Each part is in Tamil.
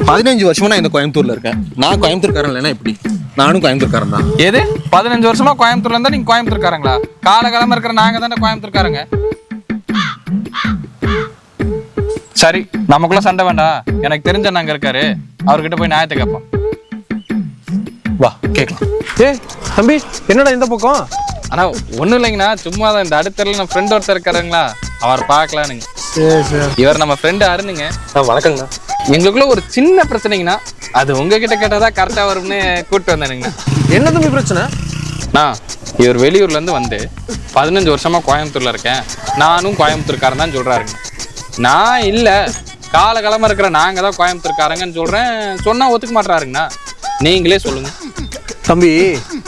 15 வருஷமா நான் இந்த கோயம்புத்தூர்ல இருக்கேன். நான் கோயம்புத்தூர்காரன் இல்லைன்னா எப்படி? நானும் கோயம்புத்தூர்காரன் தான். எது 15 வருஷமா கோயம்புத்தூர்ல இருந்தா நீங்க கோயம்புத்தூர்காரங்களா? காலகாலமா இருக்கிற நாங்க தானே கோயம்புத்தூர்காரங்க. சரி, நமக்குள்ள சண்டை வேண்டாம். எனக்கு தெரிஞ்ச நாங்க இருக்காரு, அவர்கிட்ட போய் நியாயத்தை கேட்போம். வா கேட்கலாம். தம்பி, என்னடா இந்த பக்கம்? ஆனா ஒண்ணும் இல்லைங்கண்ணா, சும்மா தான் இந்த அடுத்தல நம்ம ஃப்ரெண்ட் ஒருத்தர் இருக்காருங்களா, அவர் பார்க்கலானுங்க. இவர் நம்ம ஃப்ரெண்டு அருணுங்க. வணக்கங்கண்ணா. எங்களுக்குள்ள ஒரு சின்ன பிரச்சனைங்கண்ணா, அது உங்ககிட்ட கேட்டாதான் கரெக்டா வரும்னு கூப்பிட்டு வந்தேனுங்கண்ணா. என்ன தம்பி பிரச்சனை? இவர் வெளியூர்ல இருந்து வந்து 15 வருஷமா கோயம்புத்தூர்ல இருக்கேன், நானும் கோயம்புத்தூர்காரன் தான் சொல்றாருங்க. நான் இல்ல, காலகாலமா இருக்கிற நாங்க தான் கோயம்புத்தூர்காரங்கன்னு சொல்றேன். சொன்னா ஒத்துக்க மாட்டாருங்கண்ணா. நீங்களே சொல்லுங்க. தம்பி,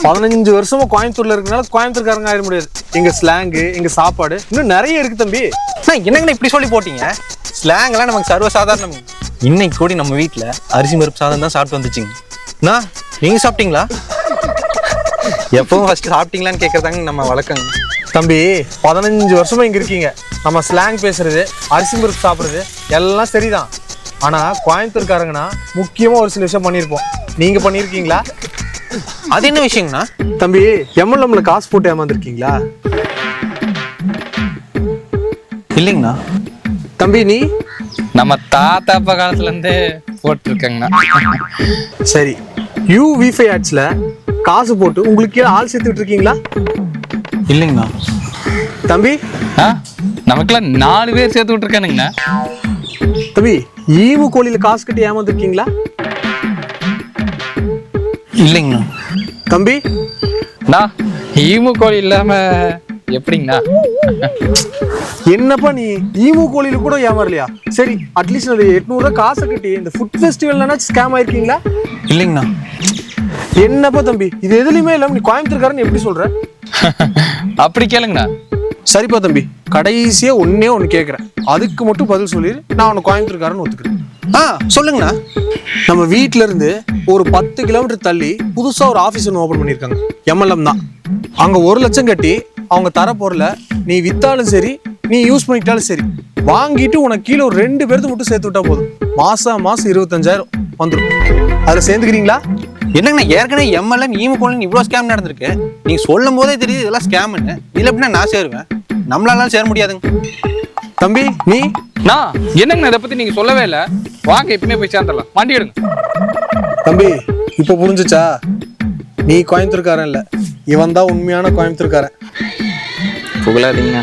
15 வருஷமா கோயம்புத்தூர்ல இருக்கனால கோயம்புத்தூர்காரங்க ஆயிட முடியாது. எங்க ஸ்லாங்கு, எங்க சாப்பாடு இன்னும் நிறைய இருக்கு தம்பி. என்னங்கண்ணா இப்படி சொல்லி போட்டீங்க? ஸ்லாங் எல்லாம் நமக்கு சர்வசாதாரணம். இன்னைக்கு கூட நம்ம வீட்டுல அரிசி பருப்பு சாதம் தான் சாப்பிட்டு வந்துச்சுங்க. நீங்க சாப்பிட்டீங்களா? எப்பவும் ஃபர்ஸ்ட் சாப்பிட்டீங்களான்னு கேட்கறதாங்க நம்ம வழக்கங்க. தம்பி, 15 வருஷமா இங்க இருக்கீங்க. நம்ம ஸ்லாங் பேசுறது, அரிசி பருப்பு சாப்பிடுறது எல்லாம் சரிதான். ஆனா கோயம்புத்தூர்காரங்கன்னா முக்கியமா ஒரு சில விஷயம் பண்ணியிருப்போம். நீங்க பண்ணியிருக்கீங்களா? அது என்ன விஷயங்கண்ணா? தம்பி, எம்எல்எம்ல காசு போட்டு ஏமாந்துருக்கீங்களா? இல்லைங்கண்ணா. தம்பி, நீ நம்ம தாத்தா அப்பா காலத்துல இருந்தே போட்டிருக்கேங்கண்ணா. சரி, யூ-வி-5 ஆட்ஸ்ல காசு போட்டு உங்களுக்கு கீழே ஆள் சேர்த்துட்டு இருக்கீங்களா? இல்லைங்கண்ணா. தம்பி, நமக்குலாம் 4 பேர் சேர்த்து விட்டுருக்கானுங்கண்ணா. தம்பி, ஈவு கோழியில காசு கட்டி ஏமாந்துருக்கீங்களா? இல்லைங்கண்ணா. தம்பி, ஈமு கோழி இல்லாம எப்படிங்கண்ணா? என்னப்பா நீ ஈமு கோழியில கூட ஏமாறலையா? சரி, அட்லீஸ்ட் 800 ரூபாய் காசை கட்டி இந்த ஃபுட் ஃபெஸ்டிவல்னா ஸ்கேம் ஆயிருக்கீங்களா? இல்லைங்கண்ணா. என்னப்பா தம்பி, இது எதுலையுமே இல்லாம நீ கோயம்புத்தூர்காரன் எப்படி சொல்ற? அப்படி கேளுங்கண்ணா. சரிப்பா தம்பி, கடைசியா ஒன்னே ஒன்னு கேக்குறேன், அதுக்கு மட்டும் பதில் சொல்லிடு. நான் உன்னை கோயம்புத்தூர்காரன் ஒத்துக்கிறேன். சொல்லுங்கண்ணா. நம்ம வீட்டுல இருந்து ஒரு 10 கிலோமீட்டர் தள்ளி புதுசா ஒரு ஆபீஸ் ஒன்று ஓபன் பண்ணிருக்காங்க. எம்எல்எம் தான். அங்க 1 லட்சம் கட்டி அவங்க தர பொருளை நீ வித்தாலும் சரி, நீ யூஸ் பண்ணிக்கிட்டாலும் சரி, வாங்கிட்டு உனக்கு கீழே ஒரு 2 பேருக்கு மட்டும் சேர்த்து விட்டா போதும். மாசம் 25,000 வந்துடும். அதுல சேர்ந்துக்கிறீங்களா? என்னங்கண்ணா, ஏற்கனவே எம்எல்எம் ஈமு கோழின்னு இவ்வளோ ஸ்கேம் நடந்திருக்கு. நீங்க சொல்லும் போதே தெரியுது இதெல்லாம் ஸ்கேம்னு. இதுல எப்படின்னா நான் சேருவேன்? நம்மளால சேர முடியாதுங்க. தம்பி, நீ என்னங்கண்ணா இதை பத்தி நீங்க சொல்லவே இல்லை. வாங்க இப்பவுமே போய் சேர்ந்துடலாம். வண்டி எடுங்க. தம்பி, இப்ப புரிஞ்சுச்சா? நீ கோயம்புத்தூர்காரன் இல்ல, இவன் தான் உண்மையான கோயம்புத்தூர்காரன். புகழாதீங்க.